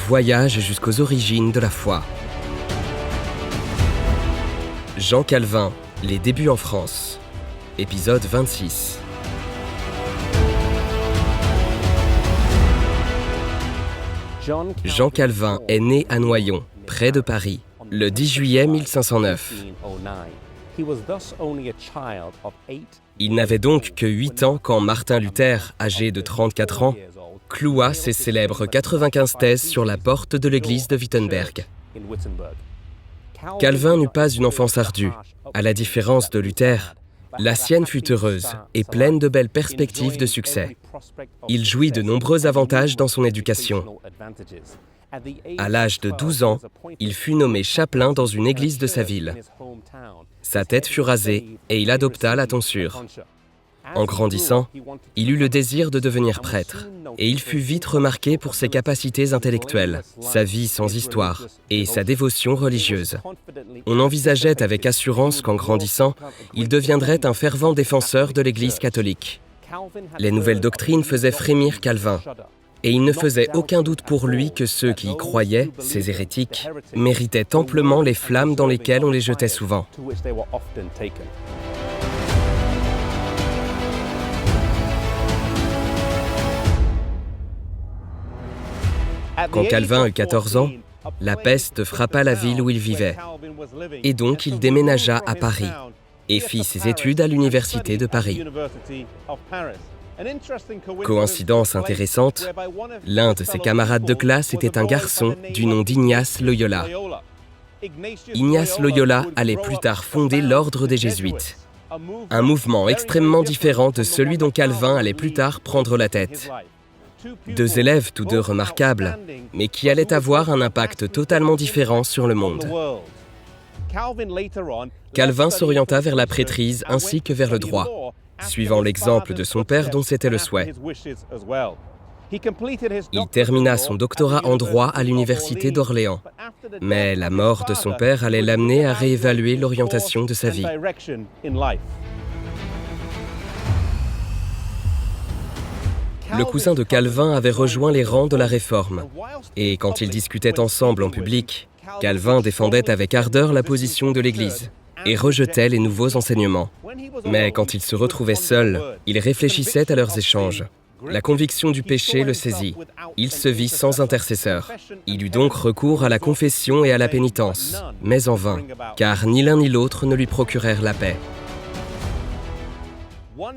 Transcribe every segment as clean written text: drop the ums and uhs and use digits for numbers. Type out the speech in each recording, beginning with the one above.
voyage jusqu'aux origines de la foi. Jean Calvin, les débuts en France. Épisode 26. Jean Calvin est né à Noyon, près de Paris, le 10 juillet 1509. Il n'avait donc que 8 ans quand Martin Luther, âgé de 34 ans, cloua ses célèbres 95 thèses sur la porte de l'église de Wittenberg. Calvin n'eut pas une enfance ardue. À la différence de Luther, la sienne fut heureuse et pleine de belles perspectives de succès. Il jouit de nombreux avantages dans son éducation. À l'âge de 12 ans, il fut nommé chapelain dans une église de sa ville. Sa tête fut rasée et il adopta la tonsure. En grandissant, il eut le désir de devenir prêtre et il fut vite remarqué pour ses capacités intellectuelles, sa vie sans histoire et sa dévotion religieuse. On envisageait avec assurance qu'en grandissant, il deviendrait un fervent défenseur de l'Église catholique. Les nouvelles doctrines faisaient frémir Calvin. Et il ne faisait aucun doute pour lui que ceux qui y croyaient, ces hérétiques, méritaient amplement les flammes dans lesquelles on les jetait souvent. Quand Calvin eut 14 ans, la peste frappa la ville où il vivait. Et donc il déménagea à Paris et fit ses études à l'université de Paris. Coïncidence intéressante, l'un de ses camarades de classe était un garçon du nom d'Ignace Loyola. Ignace Loyola allait plus tard fonder l'ordre des Jésuites, un mouvement extrêmement différent de celui dont Calvin allait plus tard prendre la tête. Deux élèves, tous deux remarquables, mais qui allaient avoir un impact totalement différent sur le monde. Calvin s'orienta vers la prêtrise ainsi que vers le droit, suivant l'exemple de son père dont c'était le souhait. Il termina son doctorat en droit à l'université d'Orléans, mais la mort de son père allait l'amener à réévaluer l'orientation de sa vie. Le cousin de Calvin avait rejoint les rangs de la Réforme, et quand ils discutaient ensemble en public, Calvin défendait avec ardeur la position de l'Église et rejetait les nouveaux enseignements. Mais quand il se retrouvait seul, il réfléchissait à leurs échanges. La conviction du péché le saisit. Il se vit sans intercesseur. Il eut donc recours à la confession et à la pénitence, mais en vain, car ni l'un ni l'autre ne lui procurèrent la paix.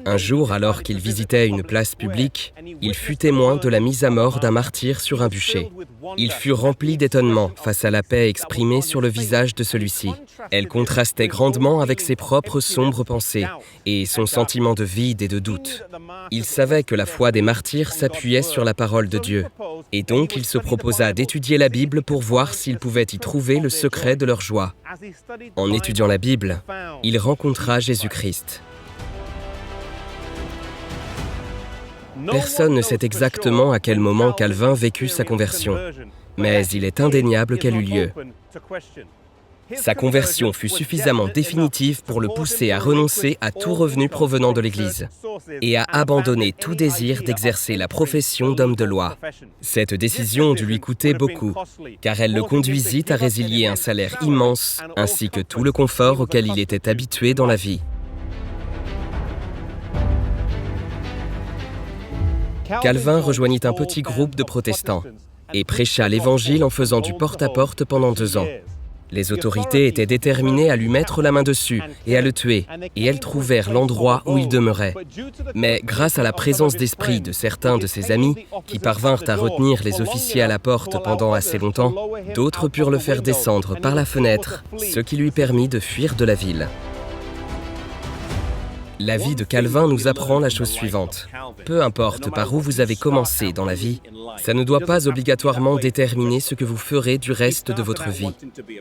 Un jour, alors qu'il visitait une place publique, il fut témoin de la mise à mort d'un martyr sur un bûcher. Il fut rempli d'étonnement face à la paix exprimée sur le visage de celui-ci. Elle contrastait grandement avec ses propres sombres pensées et son sentiment de vide et de doute. Il savait que la foi des martyrs s'appuyait sur la parole de Dieu, et donc il se proposa d'étudier la Bible pour voir s'il pouvait y trouver le secret de leur joie. En étudiant la Bible, il rencontra Jésus-Christ. Personne ne sait exactement à quel moment Calvin vécut sa conversion, mais il est indéniable qu'elle eut lieu. Sa conversion fut suffisamment définitive pour le pousser à renoncer à tout revenu provenant de l'Église et à abandonner tout désir d'exercer la profession d'homme de loi. Cette décision dut lui coûter beaucoup, car elle le conduisit à résilier un salaire immense ainsi que tout le confort auquel il était habitué dans la vie. Calvin rejoignit un petit groupe de protestants et prêcha l'Évangile en faisant du porte-à-porte pendant 2 ans. Les autorités étaient déterminées à lui mettre la main dessus et à le tuer, et elles trouvèrent l'endroit où il demeurait. Mais grâce à la présence d'esprit de certains de ses amis, qui parvinrent à retenir les officiers à la porte pendant assez longtemps, d'autres purent le faire descendre par la fenêtre, ce qui lui permit de fuir de la ville. La vie de Calvin nous apprend la chose suivante. Peu importe par où vous avez commencé dans la vie, ça ne doit pas obligatoirement déterminer ce que vous ferez du reste de votre vie.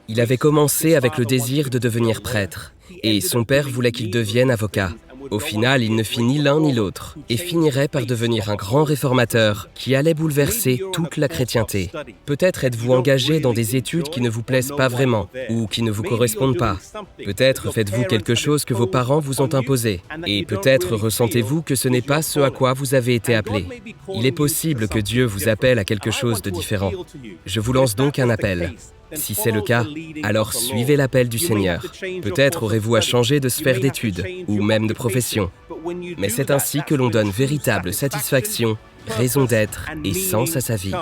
Il avait commencé avec le désir de devenir prêtre, et son père voulait qu'il devienne avocat. Au final, il ne fit ni l'un ni l'autre et finirait par devenir un grand réformateur qui allait bouleverser toute la chrétienté. Peut-être êtes-vous engagé dans des études qui ne vous plaisent pas vraiment ou qui ne vous correspondent pas. Peut-être faites-vous quelque chose que vos parents vous ont imposé et peut-être ressentez-vous que ce n'est pas ce à quoi vous avez été appelé. Il est possible que Dieu vous appelle à quelque chose de différent. Je vous lance donc un appel. Si c'est le cas, alors suivez l'appel du Seigneur. Peut-être aurez-vous à changer de sphère d'études ou même de profession. Mais c'est ainsi que l'on donne véritable satisfaction, raison d'être et sens à sa vie.